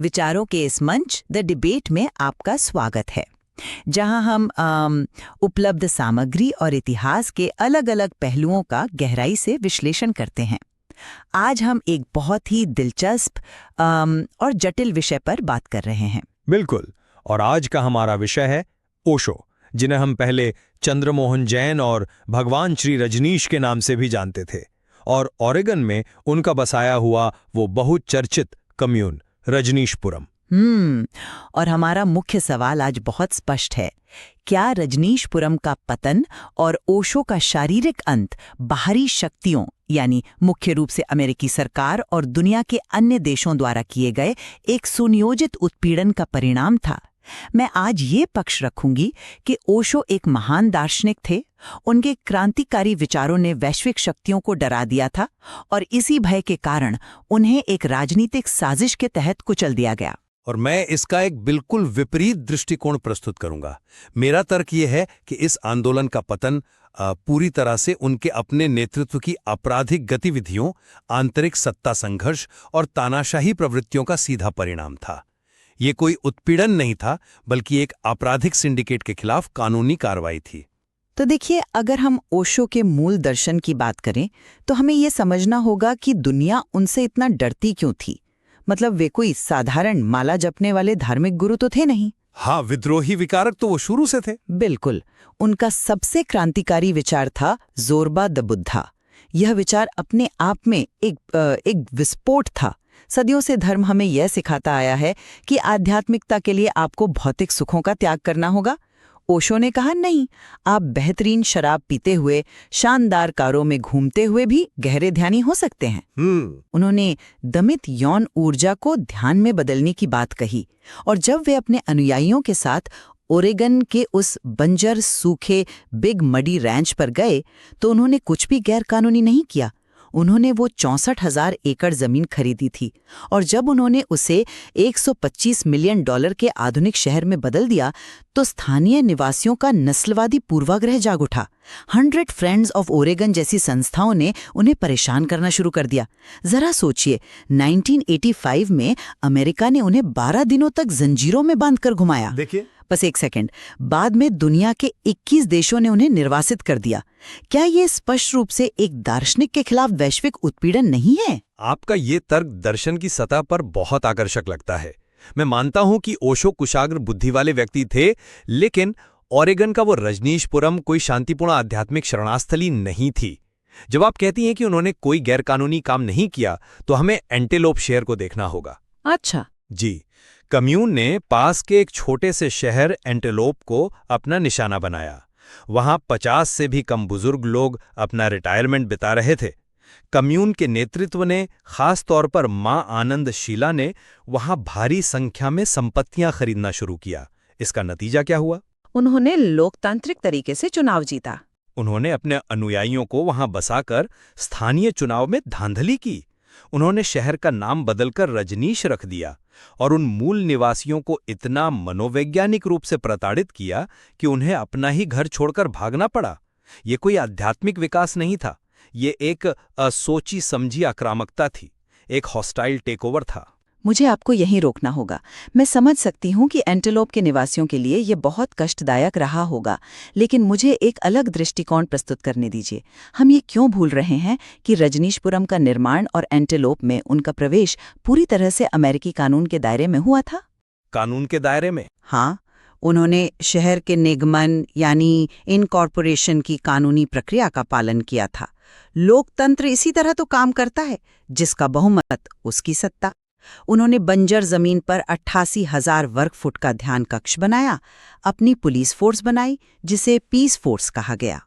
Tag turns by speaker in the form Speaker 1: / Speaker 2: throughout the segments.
Speaker 1: विचारों के इस मंच द डिबेट में आपका स्वागत है, जहां हम उपलब्ध सामग्री और इतिहास के अलग-अलग पहलुओं का गहराई से विश्लेषण करते हैं। आज हम एक बहुत ही दिलचस्प और जटिल विषय पर बात कर रहे हैं।
Speaker 2: बिल्कुल, और आज का हमारा विषय है ओशो, जिन्हें हम पहले चंद्रमोहन जैन और भगवान श्री रजनीश के नाम से भी जानते थे, और ओरेगन में उनका बसाया हुआ वो बहुचर्चित कम्यून रजनीशपुरम।
Speaker 1: और हमारा मुख्य सवाल आज बहुत स्पष्ट है। क्या रजनीशपुरम का पतन और ओशो का शारीरिक अंत बाहरी शक्तियों यानी मुख्य रूप से अमेरिकी सरकार और दुनिया के अन्य देशों द्वारा किए गए एक सुनियोजित उत्पीड़न का परिणाम था? मैं आज ये पक्ष रखूंगी कि ओशो एक महान दार्शनिक थे, उनके क्रांतिकारी विचारों ने वैश्विक शक्तियों को डरा दिया था और इसी भय के कारण उन्हें एक राजनीतिक साजिश के तहत कुचल दिया गया।
Speaker 3: और मैं इसका एक बिल्कुल विपरीत दृष्टिकोण प्रस्तुत करूंगा। मेरा तर्क यह है कि इस आंदोलन का पतन पूरी तरह से उनके अपने नेतृत्व की आपराधिक गतिविधियों, आंतरिक सत्ता संघर्ष और तानाशाही प्रवृत्तियों का सीधा परिणाम था। ये कोई उत्पीड़न नहीं था, बल्कि एक आपराधिक सिंडिकेट के खिलाफ कानूनी कार्रवाई थी।
Speaker 1: तो देखिए, अगर हम ओशो के मूल दर्शन की बात करें तो हमें यह समझना होगा कि दुनिया उनसे इतना डरती क्यों थी। मतलब वे कोई साधारण माला जपने वाले धार्मिक गुरु तो थे नहीं।
Speaker 3: हाँ, विद्रोही विकारक तो वो शुरू से थे।
Speaker 1: बिल्कुल। उनका सबसे क्रांतिकारी विचार था जोरबा द बुद्धा। यह विचार अपने आप में एक विस्फोट था। सदियों से धर्म हमें यह सिखाता आया है कि आध्यात्मिकता के लिए आपको भौतिक सुखों का त्याग करना होगा। ओशो ने कहा नहीं, आप बेहतरीन शराब पीते हुए, शानदार कारों में घूमते हुए भी गहरे ध्यानी हो सकते हैं। उन्होंने दमित यौन ऊर्जा को ध्यान में बदलने की बात कही, और जब वे अपने अनुयायियों के साथ ओरेगन के उस बंजर सूखे बिग मडी रैंच पर गए तो उन्होंने कुछ भी गैर कानूनी नहीं किया। उन्होंने वो 64,000 एकड़ जमीन खरीदी थी, और जब उन्होंने उसे $125 मिलियन के आधुनिक शहर में बदल दिया तो स्थानीय निवासियों का नस्लवादी पूर्वाग्रह जाग उठा। 100 फ्रेंड्स ऑफ ओरेगन जैसी संस्थाओं ने उन्हें परेशान करना शुरू कर दिया। जरा सोचिए, 1985 में अमेरिका ने उन्हें 12 दिनों तक जंजीरों में बांधकर घुमाया।
Speaker 3: देखिए,
Speaker 1: बस एक सेकंड, बाद में दुनिया के 21 देशों ने उन्हें निर्वासित कर दिया। क्या ये स्पष्ट रूप से एक दार्शनिक के खिलाफ वैश्विक उत्पीड़न नहीं है?
Speaker 3: आपका ये तर्क दर्शन की सतह पर बहुत आकर्षक लगता है। मैं मानता हूं कि ओशो कुशाग्र बुद्धि वाले व्यक्ति थे, लेकिन ओरेगन का वो रजनीशपुरम कोई शांतिपूर्ण आध्यात्मिक शरणास्थली नहीं थी। जब आप कहती हैं कि उन्होंने कोई गैरकानूनी काम नहीं किया, तो हमें एंटेलोप शहर को देखना होगा।
Speaker 1: अच्छा
Speaker 3: जी, कम्यून ने पास के एक छोटे से शहर एंटेलोप को अपना निशाना बनाया। वहां 50 से भी कम बुजुर्ग लोग अपना रिटायरमेंट बिता रहे थे। कम्यून के नेतृत्व ने, खास तौर पर मां आनंदशीला ने, वहां भारी संख्या में संपत्तियां खरीदना शुरू किया। इसका नतीजा क्या हुआ?
Speaker 1: उन्होंने लोकतांत्रिक तरीके से चुनाव जीता।
Speaker 3: उन्होंने अपने अनुयायियों को वहां बसाकर स्थानीय चुनाव में धांधली की। उन्होंने शहर का नाम बदलकर रजनीश रख दिया और उन मूल निवासियों को इतना मनोवैज्ञानिक रूप से प्रताड़ित किया कि उन्हें अपना ही घर छोड़कर भागना पड़ा। ये कोई आध्यात्मिक विकास नहीं था, ये एक सोची समझी आक्रामकता थी, एक हॉस्टाइल टेकओवर था।
Speaker 1: मुझे आपको यहीं रोकना होगा। मैं समझ सकती हूँ कि एंटेलोप के निवासियों के लिए ये बहुत कष्टदायक रहा होगा, लेकिन मुझे एक अलग दृष्टिकोण प्रस्तुत करने दीजिए। हम ये क्यों भूल रहे हैं कि रजनीशपुरम का निर्माण और एंटेलोप में उनका प्रवेश पूरी तरह से अमेरिकी कानून के दायरे में हुआ था?
Speaker 3: कानून के दायरे में?
Speaker 1: हाँ, उन्होंने शहर के निगमन यानी इनकॉर्पोरेशन की कानूनी प्रक्रिया का पालन किया था। लोकतंत्र इसी तरह तो काम करता है, जिसका बहुमत उसकी सत्ता। उन्होंने बंजर जमीन पर 88,000 वर्ग फुट का ध्यान कक्ष बनाया, अपनी पुलिस फोर्स बनाई, जिसे पीस फोर्स कहा गया।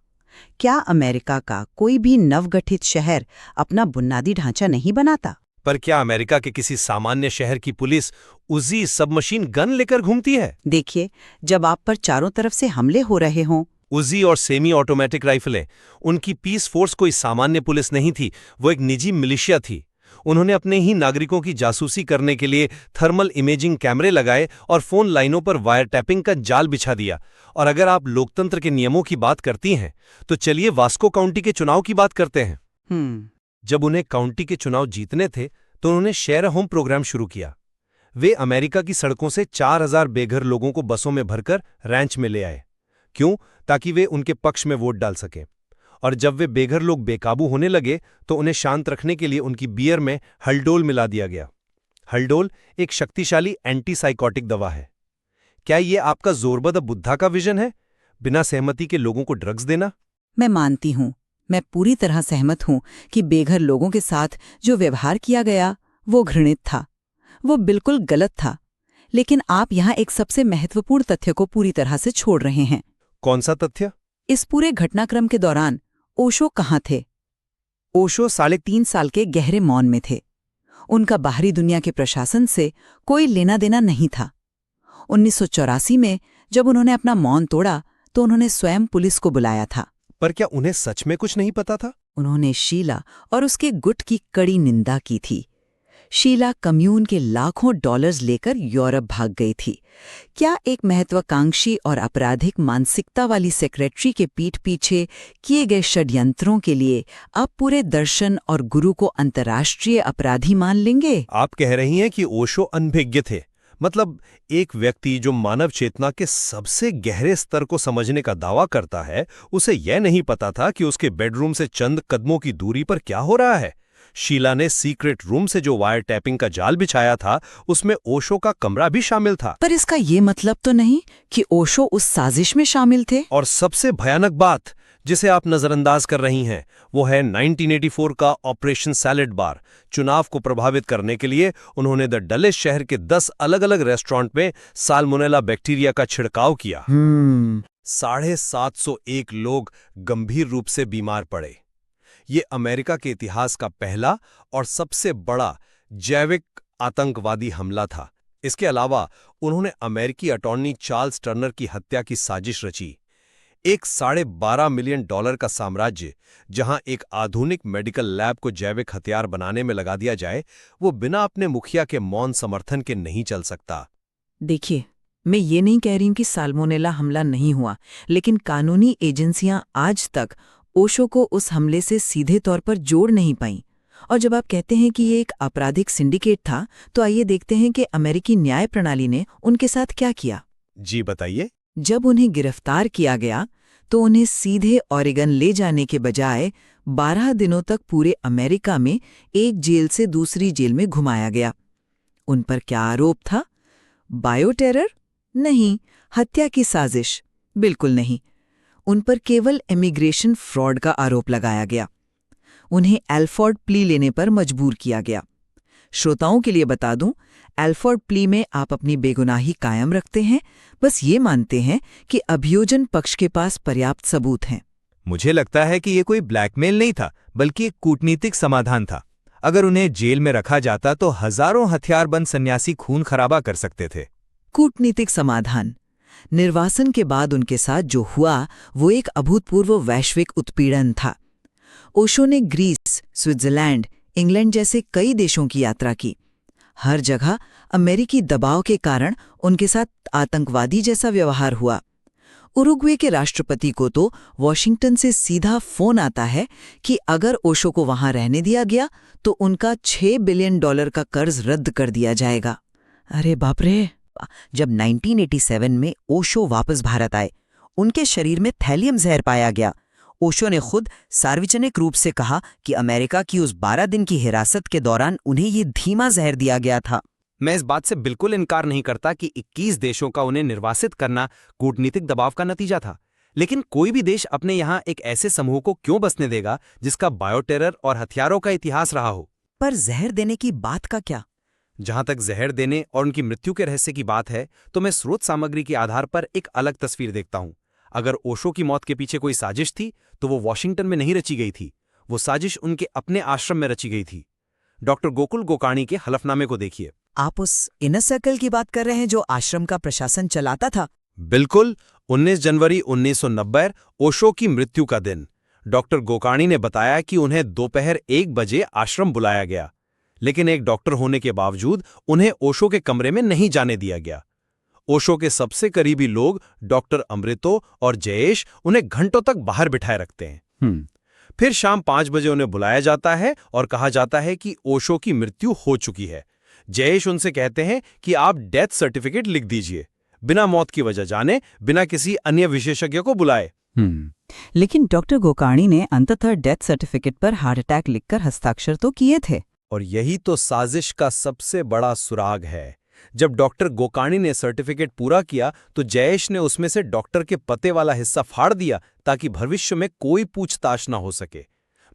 Speaker 1: क्या अमेरिका का कोई भी नवगठित शहर अपना बुनियादी ढांचा नहीं बनाता?
Speaker 3: पर क्या अमेरिका के किसी सामान्य शहर की पुलिस उजी सबमशीन गन लेकर घूमती है?
Speaker 1: देखिए, जब आप पर चारों तरफ से हमले हो रहे हों।
Speaker 3: उजी और सेमी ऑटोमेटिक राइफलें, उनकी पीस फोर्स कोई सामान्य पुलिस नहीं थी, वो एक निजी मिलिशिया थी। उन्होंने अपने ही नागरिकों की जासूसी करने के लिए थर्मल इमेजिंग कैमरे लगाए और फोन लाइनों पर वायर टैपिंग का जाल बिछा दिया। और अगर आप लोकतंत्र के नियमों की बात करती हैं, तो चलिए वास्को काउंटी के चुनाव की बात करते हैं। जब उन्हें काउंटी के चुनाव जीतने थे, तो उन्होंने शेयर होम प्रोग्राम शुरू किया। वे अमेरिका की सड़कों से 4000 बेघर लोगों को बसों में भरकर रैंच में ले आए। क्यों? ताकि वे उनके पक्ष में वोट डाल सकें। और जब वे बेघर लोग बेकाबू होने लगे तो उन्हें शांत रखने के लिए उनकी बियर में हल्डोल मिला दिया गया। हल्डोल एक शक्तिशाली एंटीसाइकोटिक दवा है। क्या ये आपका ज़ोरबा द बुद्धा का विजन है? बिना सहमति के लोगों को ड्रग्स देना?
Speaker 1: मैं मानती हूँ, मैं पूरी तरह सहमत हूँ कि बेघर लोगों के साथ जो व्यवहार किया गया वो घृणित था, वो बिल्कुल गलत था। लेकिन आप यहाँ एक सबसे महत्वपूर्ण तथ्य को पूरी तरह से छोड़ रहे हैं।
Speaker 3: कौन सा तथ्य?
Speaker 1: इस पूरे घटनाक्रम के दौरान ओशो कहाँ थे? ओशो 3.5 साल के गहरे मौन में थे। उनका बाहरी दुनिया के प्रशासन से कोई लेना देना नहीं था। 1984 में जब उन्होंने अपना मौन तोड़ा तो उन्होंने स्वयं पुलिस को बुलाया था।
Speaker 3: पर क्या उन्हें सच में कुछ नहीं पता था?
Speaker 1: उन्होंने शीला और उसके गुट की कड़ी निंदा की थी। शीला कम्यून के लाखों डॉलर्स लेकर यूरोप भाग गई थी। क्या एक महत्वाकांक्षी और आपराधिक मानसिकता वाली सेक्रेटरी के पीठ पीछे किए गए षड्यंत्रों के लिए आप पूरे दर्शन और गुरु को अंतर्राष्ट्रीय अपराधी मान लेंगे?
Speaker 3: आप कह रही हैं कि ओशो अनभिज्ञ थे। मतलब एक व्यक्ति जो मानव चेतना के सबसे गहरे स्तर को समझने का दावा करता है, उसे यह नहीं पता था कि उसके बेडरूम से चंद कदमों की दूरी पर क्या हो रहा है। शीला ने सीक्रेट रूम से जो वायर टैपिंग का जाल बिछाया था, उसमें ओशो का कमरा भी शामिल था।
Speaker 1: पर इसका ये मतलब तो नहीं कि ओशो उस साजिश में शामिल थे?
Speaker 3: और सबसे भयानक बात जिसे आप नजरअंदाज कर रही हैं, वो है 1984 का ऑपरेशन सैलेड बार। चुनाव को प्रभावित करने के लिए उन्होंने द डलेस शहर के 10 अलग-अलग रेस्टोरेंट में साल्मोनेला बैक्टीरिया का छिड़काव किया। 751 लोग गंभीर रूप से बीमार पड़े। ये अमेरिका के इतिहास का पहला और सबसे बड़ा जैविक आतंकवादी हमला था। इसके अलावा उन्होंने अमेरिकी अटॉर्नी चार्ल्स टर्नर की हत्या की साजिश रची। एक $12.5 मिलियन का साम्राज्य, जहां एक आधुनिक मेडिकल लैब को जैविक हथियार बनाने में लगा दिया जाए, वो बिना अपने मुखिया के मौन समर्थन के नहीं चल सकता।
Speaker 1: देखिए, मैं ये नहीं कह रही हूं कि साल्मोनेला हमला नहीं हुआ, लेकिन कानूनी एजेंसियां आज तक ओशो को उस हमले से सीधे तौर पर जोड़ नहीं पाईं। और जब आप कहते हैं कि ये एक आपराधिक सिंडिकेट था, तो आइए देखते हैं कि अमेरिकी न्याय प्रणाली ने उनके साथ क्या किया।
Speaker 3: जी बताइए।
Speaker 1: जब उन्हें गिरफ्तार किया गया तो उन्हें सीधे ओरेगन ले जाने के बजाय 12 दिनों तक पूरे अमेरिका में एक जेल से दूसरी जेल में घुमाया गया। उन पर क्या आरोप था? बायोटेरर? नहीं। हत्या की साजिश? बिल्कुल नहीं। उन पर केवल इमिग्रेशन फ्रॉड का आरोप लगाया गया। उन्हें एल्फोर्ड प्ली लेने पर मजबूर किया गया। श्रोताओं के लिए बता दूं, एल्फोर्ड प्ली में आप अपनी बेगुनाही कायम रखते हैं, बस ये मानते हैं कि अभियोजन पक्ष के पास पर्याप्त सबूत हैं।
Speaker 3: मुझे लगता है कि ये कोई ब्लैकमेल नहीं था, बल्कि एक कूटनीतिक समाधान था। अगर उन्हें जेल में रखा जाता तो हजारों हथियारबंद सन्यासी खून खराबा कर सकते थे।
Speaker 1: कूटनीतिक समाधान। निर्वासन के बाद उनके साथ जो हुआ वो एक अभूतपूर्व वैश्विक उत्पीड़न था। ओशो ने ग्रीस, स्विट्जरलैंड, इंग्लैंड जैसे कई देशों की यात्रा की। हर जगह अमेरिकी दबाव के कारण उनके साथ आतंकवादी जैसा व्यवहार हुआ। उरुग्वे के राष्ट्रपति को तो वॉशिंगटन से सीधा फोन आता है कि अगर ओशो को वहां रहने दिया गया तो उनका $6 बिलियन का कर्ज रद्द कर दिया जाएगा। अरे बाप रे! जब 1987 में ओशो वापस भारत आए, उनके शरीर में थैलियम जहर पाया गया। ओशो ने खुद सार्वजनिक रूप से कहा कि अमेरिका की उस 12 दिन की हिरासत के दौरान उन्हें ये धीमा जहर दिया गया था।
Speaker 3: मैं इस बात से बिल्कुल इनकार नहीं करता कि 21 देशों का उन्हें निर्वासित करना कूटनीतिक दबाव का नतीजा था। लेकिन कोई भी देश अपने यहाँ एक ऐसे समूह को क्यों बसने देगा जिसका बायोटेरर और हथियारों का इतिहास रहा हो?
Speaker 1: पर जहर देने की बात का क्या?
Speaker 3: जहां तक जहर देने और उनकी मृत्यु के रहस्य की बात है, तो मैं स्रोत सामग्री के आधार पर एक अलग तस्वीर देखता हूं। अगर ओशो की मौत के पीछे कोई साजिश थी, तो वो वॉशिंगटन में नहीं रची गई थी। वो साजिश उनके अपने आश्रम में रची गई थी। डॉक्टर गोकुल गोकाणी के हलफनामे को देखिए।
Speaker 1: आप उस इनर सर्कल की बात कर रहे हैं जो आश्रम का प्रशासन चलाता था?
Speaker 3: बिल्कुल। 19 जनवरी 1990 ओशो की मृत्यु का दिन। डॉक्टर गोकाणी ने बताया कि उन्हें दोपहर 1 बजे आश्रम बुलाया गया, लेकिन एक डॉक्टर होने के बावजूद उन्हें ओशो के कमरे में नहीं जाने दिया गया। ओशो के सबसे करीबी लोग डॉक्टर अमृतो और जयेश उन्हें घंटों तक बाहर बिठाए रखते हैं। फिर शाम 5 बजे उन्हें बुलाया जाता है और कहा जाता है कि ओशो की मृत्यु हो चुकी है। जयेश उनसे कहते हैं कि आप डेथ सर्टिफिकेट लिख दीजिए, बिना मौत की वजह जाने, बिना किसी अन्य विशेषज्ञ को बुलाए।
Speaker 1: लेकिन डॉक्टर गोकाणी ने अंततः डेथ सर्टिफिकेट पर हार्ट अटैक लिखकर हस्ताक्षर तो किए थे।
Speaker 3: और यही तो साजिश का सबसे बड़ा सुराग है। जब डॉक्टर गोकाणी ने सर्टिफिकेट पूरा किया तो जयेश ने उसमें से डॉक्टर के पते वाला हिस्सा फाड़ दिया ताकि भविष्य में कोई पूछताछ न हो सके।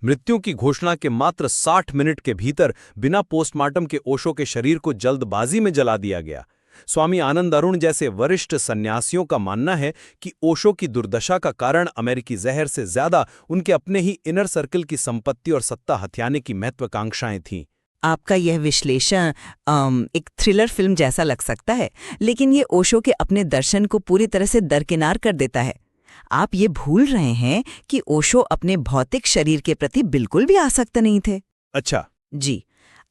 Speaker 3: मृत्यु की घोषणा के मात्र 60 मिनट के भीतर बिना पोस्टमार्टम के ओशो के शरीर को जल्दबाजी में जला दिया गया। स्वामी आनंद अरुण जैसे वरिष्ठ सन्यासियों का मानना है कि ओशो की दुर्दशा का कारण अमेरिकी जहर से ज्यादा उनके अपने ही इनर सर्कल की संपत्ति और सत्ता हथियाने की महत्वाकांक्षाएं थीं।
Speaker 1: आपका यह विश्लेषण एक थ्रिलर फिल्म जैसा लग सकता है, लेकिन ये ओशो के अपने दर्शन को पूरी तरह से दरकिनार कर देता है। आप ये भूल रहे हैं कि ओशो अपने भौतिक शरीर के प्रति बिल्कुल भी आसक्त नहीं थे।
Speaker 3: अच्छा
Speaker 1: जी,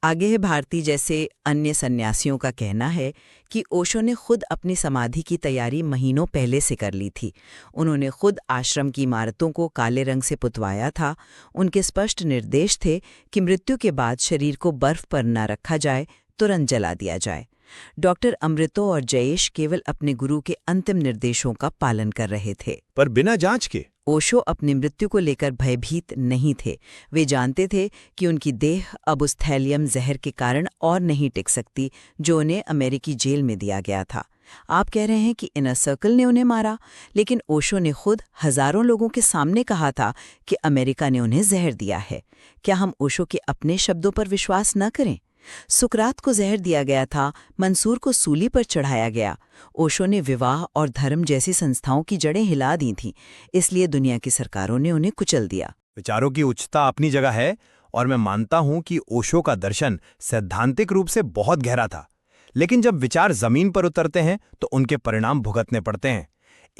Speaker 1: आगे है भारती जैसे अन्य सन्यासियों का कहना है कि ओशो ने खुद अपनी समाधि की तैयारी महीनों पहले से कर ली थी। उन्होंने खुद आश्रम की इमारतों को काले रंग से पुतवाया था। उनके स्पष्ट निर्देश थे कि मृत्यु के बाद शरीर को बर्फ पर न रखा जाए, तुरंत जला दिया जाए। डॉक्टर अमृतो और जयेश केवल अपने गुरु के अंतिम निर्देशों का पालन कर रहे थे,
Speaker 3: पर बिना जांच के।
Speaker 1: ओशो अपनी मृत्यु को लेकर भयभीत नहीं थे। वे जानते थे कि उनकी देह अब उस थैलियम जहर के कारण और नहीं टिक सकती जो उन्हें अमेरिकी जेल में दिया गया था। आप कह रहे हैं कि इनर सर्कल ने उन्हें मारा, लेकिन ओशो ने खुद हजारों लोगों के सामने कहा था कि अमेरिका ने उन्हें जहर दिया है। क्या हम ओशो के अपने शब्दों पर विश्वास न करें? सुकरात को जहर दिया गया था, मंसूर को सूली पर चढ़ाया गया। ओशो ने विवाह और धर्म जैसी संस्थाओं की जड़ें हिला दी थीं, इसलिए दुनिया की सरकारों ने उन्हें कुचल दिया।
Speaker 3: विचारों की उच्चता अपनी जगह है, और मैं मानता हूं कि ओशो का दर्शन सैद्धांतिक रूप से बहुत गहरा था, लेकिन जब विचार जमीन पर उतरते हैं तो उनके परिणाम भुगतने पड़ते हैं।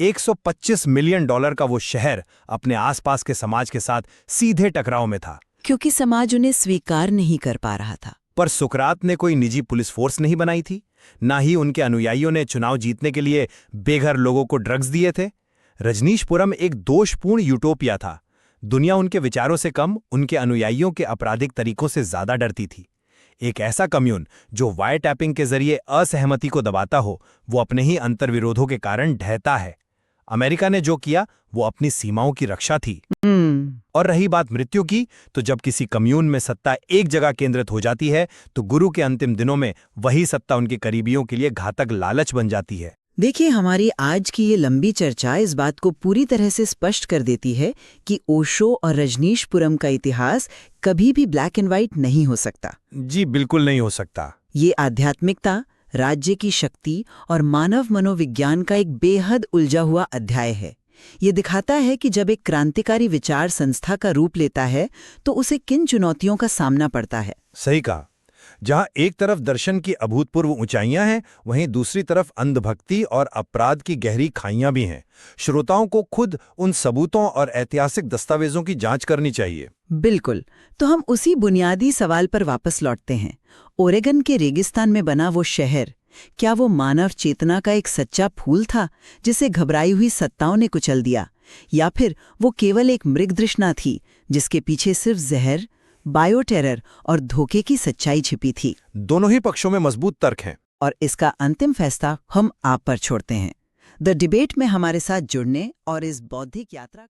Speaker 3: $125 मिलियन का वो शहर अपने आसपास के समाज के साथ सीधे टकराव में था,
Speaker 1: क्योंकि समाज उन्हें स्वीकार नहीं कर पा रहा था।
Speaker 3: पर सुकरात ने कोई निजी पुलिस फोर्स नहीं बनाई थी, ना ही उनके अनुयायियों ने चुनाव जीतने के लिए बेघर लोगों को ड्रग्स दिए थे। रजनीशपुरम एक दोषपूर्ण यूटोपिया था। दुनिया उनके विचारों से कम उनके अनुयायियों के आपराधिक तरीकों से ज्यादा डरती थी। एक ऐसा कम्यून जो वायर टैपिंग के जरिए असहमति को दबाता हो, वो अपने ही अंतर्विरोधों के कारण ढहता है। अमेरिका ने जो किया वो अपनी सीमाओं की रक्षा थी। और रही बात मृत्यु की, तो जब किसी कम्यून में सत्ता एक जगह केंद्रित हो जाती है तो गुरु के अंतिम दिनों में वही सत्ता उनके करीबियों के लिए घातक लालच बन जाती है।
Speaker 1: देखिए, हमारी आज की ये लंबी चर्चा इस बात को पूरी तरह से स्पष्ट कर देती है कि ओशो और रजनीशपुरम का इतिहास कभी भी ब्लैक एंड व्हाइट नहीं हो सकता।
Speaker 3: जी बिल्कुल नहीं हो सकता।
Speaker 1: ये आध्यात्मिकता, राज्य की शक्ति और मानव मनोविज्ञान का एक बेहद उलझा हुआ अध्याय है। ये दिखाता है कि जब एक क्रांतिकारी विचार संस्था का रूप लेता है तो उसे किन चुनौतियों का सामना पड़ता है।
Speaker 3: सही कहा। जहां एक तरफ दर्शन की अभूतपूर्व ऊंचाइयां हैं, वहीं दूसरी तरफ अंधभक्ति और अपराध की गहरी खाइयां भी हैं। श्रोताओं को खुद उन सबूतों और ऐतिहासिक दस्तावेजों की जांच करनी चाहिए।
Speaker 1: बिल्कुल। तो हम उसी बुनियादी सवाल पर वापस लौटते हैं। ओरेगन के रेगिस्तान में बना वो शहर, क्या वो मानव चेतना का एक सच्चा फूल था जिसे घबराई हुई सत्ताओं ने कुचल दिया, या फिर वो केवल एक मृगतृष्णा थी जिसके पीछे सिर्फ जहर, बायोटेरर और धोखे की सच्चाई छिपी थी?
Speaker 3: दोनों ही पक्षों में मजबूत तर्क हैं,
Speaker 1: और इसका अंतिम फैसला हम आप पर छोड़ते हैं। द डिबेट में हमारे साथ जुड़ने और इस बौद्धिक यात्रा